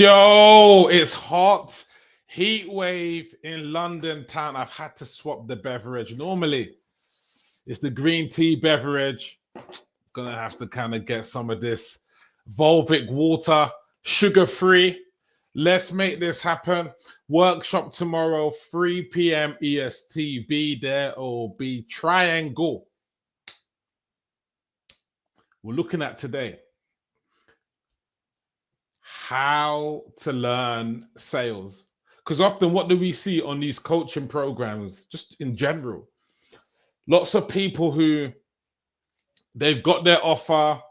Yo, it's hot. Heat wave in London town. I've had to swap the beverage. Normally, it's the green tea beverage. Gonna have to kind of get some of this Volvic water, sugar free. Let's make this happen. Workshop tomorrow, 3 p.m. EST. Be there or be triangle. We're looking at today how to learn sales. Because often, what do we see on these coaching programs, just in general? Lots of people who they've got their offer,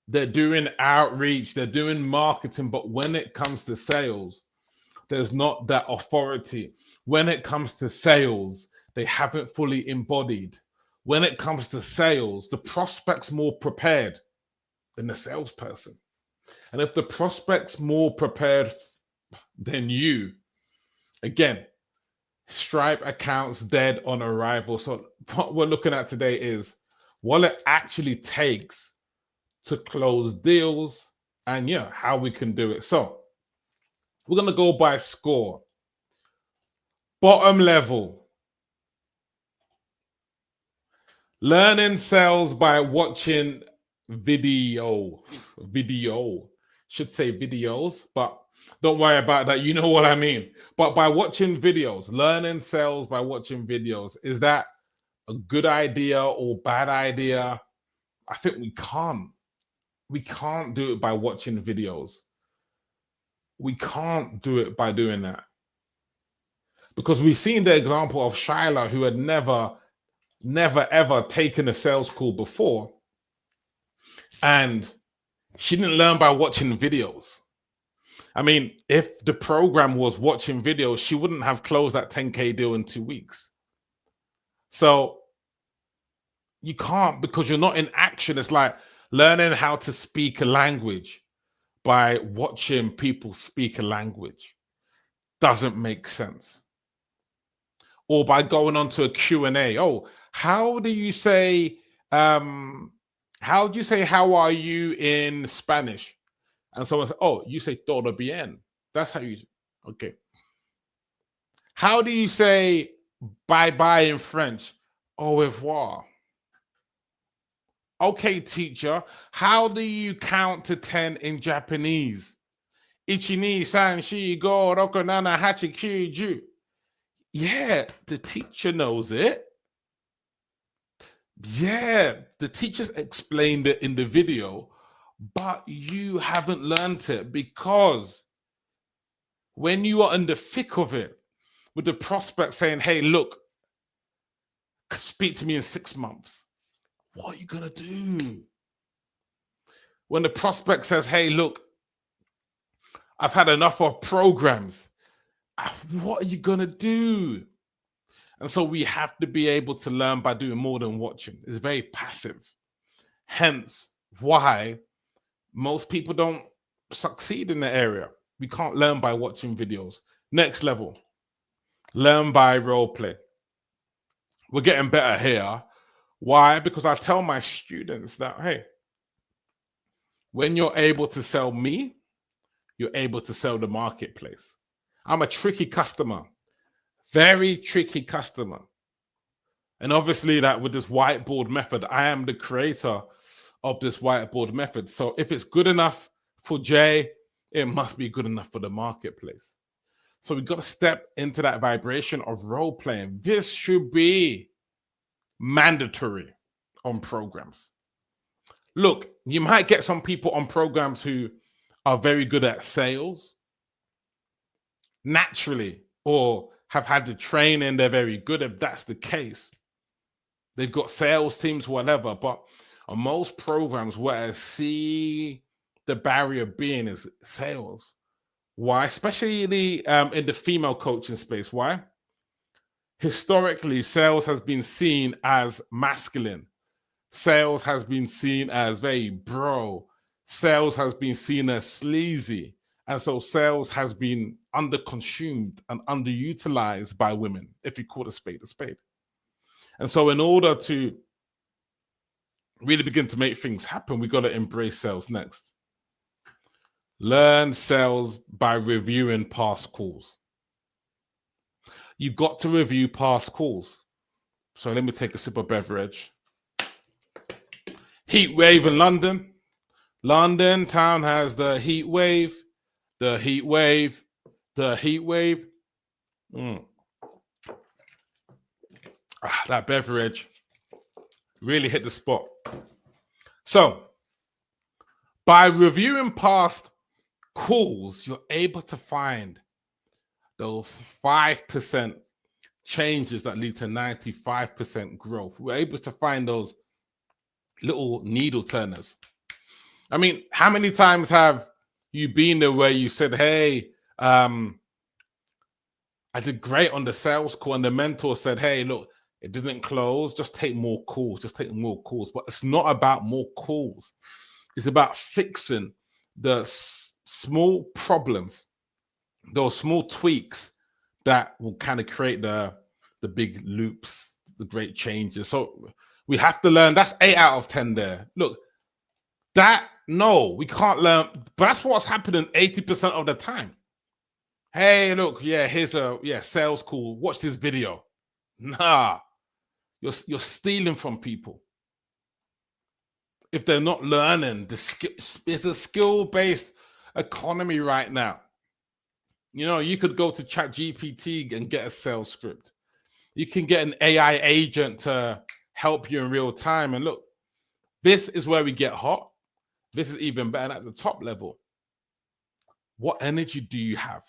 they're doing outreach, they're doing marketing, but when it comes to sales, there's not that authority. When it comes to sales, they haven't fully embodied. When it comes to sales, the prospect's more prepared than the salesperson. And if the prospect's more prepared than you, again, Stripe accounts dead on arrival. So what we're looking at today is what it actually takes to close deals and how we can do it. So we're going to go by score. Bottom level. Learning sales by watching video. Should say videos, but don't worry about that. You know what I mean. But by watching videos, learning sales by watching videos, is that a good idea or bad idea? I think we can't. We can't do it by watching videos. We can't do it by doing that. Because we've seen the example of Shyla, who had never, ever taken a sales call before. And she didn't learn by watching videos. I mean, if the program was watching videos, she wouldn't have closed that 10K deal in 2 weeks. So you can't, because you're not in action. It's like learning how to speak a language by watching people speak a language. Doesn't make sense. Or by going on to a Q&A. Oh, how do you say, how are you in Spanish? And someone said, oh, you say todo bien. That's how you, okay. How do you say bye-bye in French? Au revoir. Okay, teacher, how do you count to 10 in Japanese? Ichi, ni, san, shi, go, roku, nana, hachi, kyu, ju. Yeah, the teacher knows it. Yeah, the teachers explained it in the video, but you haven't learned it, because when you are in the thick of it, with the prospect saying, hey, look, speak to me in 6 months, what are you going to do? When the prospect says, hey, look, I've had enough of programs, what are you going to do? And so we have to be able to learn by doing more than watching. It's very passive. Hence why most people don't succeed in the area. We can't learn by watching videos. Next level, learn by role play. We're getting better here. Why? Because I tell my students that, hey, when you're able to sell me, you're able to sell the marketplace. I'm a tricky customer, very tricky customer. And obviously, that with this whiteboard method, I am the creator of this whiteboard method. So if it's good enough for Jay, it must be good enough for the marketplace. So we've got to step into that vibration of role playing. This should be mandatory on programs. Look, you might get some people on programs who are very good at sales naturally, or have had the training, they're very good. If that's the case, they've got sales teams, whatever. But on most programs, where I see the barrier being is sales. Why? Especially in the female coaching space. Why? Historically, sales has been seen as masculine. Sales has been seen as very bro. Sales has been seen as sleazy. And so sales has been underconsumed and underutilized by women, if you call a spade a spade. And so in order to really begin to make things happen, we got to embrace sales next. Learn sales by reviewing past calls. You got to review past calls. So let me take a sip of beverage. Heat wave in London. London town has the heat wave, the heat wave, the heat wave. That beverage really hit the spot. So, by reviewing past calls, you're able to find those 5% changes that lead to 95% growth. We're able to find those little needle turners. I mean, how many times have you been there where you said, hey, I did great on the sales call, and the mentor said, hey, look, it didn't close, just take more calls, just take more calls. But it's not about more calls. It's about fixing the small problems, those small tweaks that will kind of create the big loops, the great changes. So we have to learn. That's 8 out of 10 there. Look, no, we can't learn, but that's what's happening 80% of the time. Hey, look, here's a sales call. Watch this video. Nah, you're stealing from people. If they're not learning, it's a skill-based economy right now. You know, you could go to ChatGPT and get a sales script. You can get an AI agent to help you in real time. And look, this is where we get hot. This is even better at the top level. What energy do you have?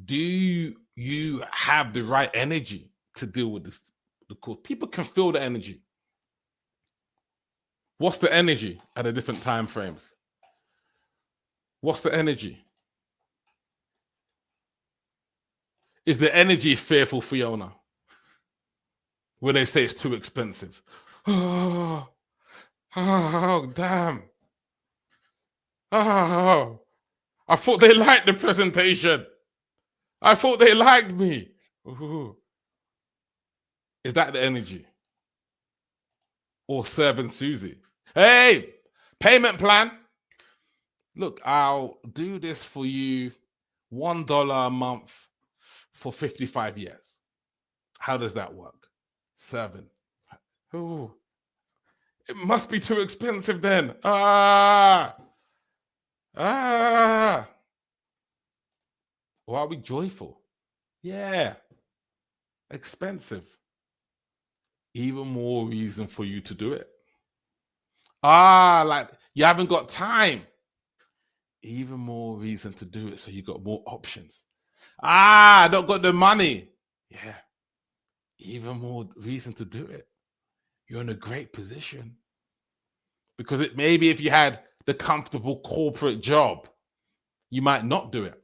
Do you have the right energy to deal with this? The course? People can feel the energy. What's the energy at the different time frames? What's the energy? Is the energy fearful, Fiona? When they say it's too expensive. Oh, damn. Oh, I thought they liked the presentation. I thought they liked me. Ooh. Is that the energy? Or serving Susie? Hey, payment plan. Look, I'll do this for you, $1 a month for 55 years. How does that work? 7. Oh, it must be too expensive then. Or are we joyful? Yeah. Expensive. Even more reason for you to do it. Like you haven't got time. Even more reason to do it, so you got more options. I don't got the money. Yeah. Even more reason to do it. You're in a great position. Because maybe if you had the comfortable corporate job, you might not do it.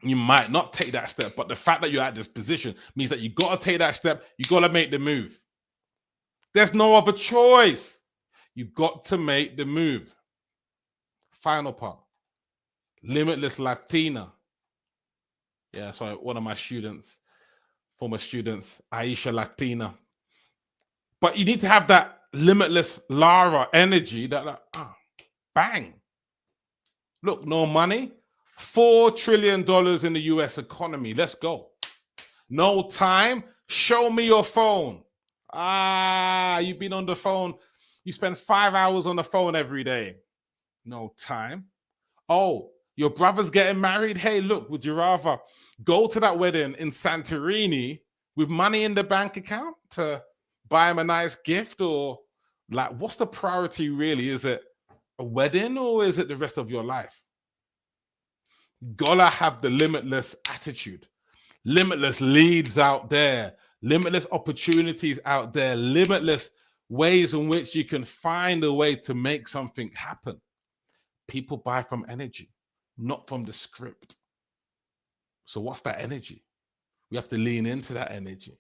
You might not take that step. But the fact that you're at this position means that you got to take that step. You got to make the move. There's no other choice. You got to make the move. Final part. Limitless Latina. Yeah, so one of my students, former students, Aisha Latina. But you need to have that limitless Lara energy that bang. Look, no money. $4 trillion in the US economy. Let's go. No time. Show me your phone. You've been on the phone. You spend 5 hours on the phone every day. No time. Oh, your brother's getting married. Hey, look, would you rather go to that wedding in Santorini with money in the bank account to buy him a nice gift? Or like, what's the priority really? Is it a wedding or is it the rest of your life? Gotta have the limitless attitude, limitless leads out there, limitless opportunities out there, limitless ways in which you can find a way to make something happen. People buy from energy, not from the script. So what's that energy? We have to lean into that energy.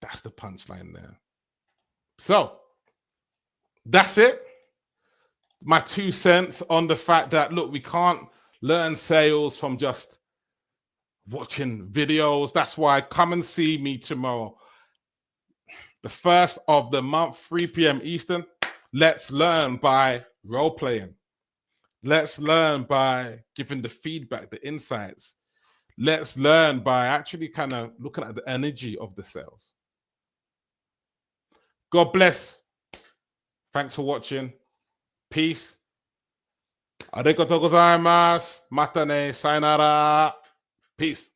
That's the punchline there. So that's it. My 2 cents on the fact that, look, we can't learn sales from just watching videos. That's why come and see me tomorrow, the 1st of the month, 3 p.m. Eastern. Let's learn by role playing. Let's learn by giving the feedback, the insights. Let's learn by actually kind of looking at the energy of the cells. God bless. Thanks for watching. Peace. Arigatou gozaimasu. Mata ne. Sayonara. Peace.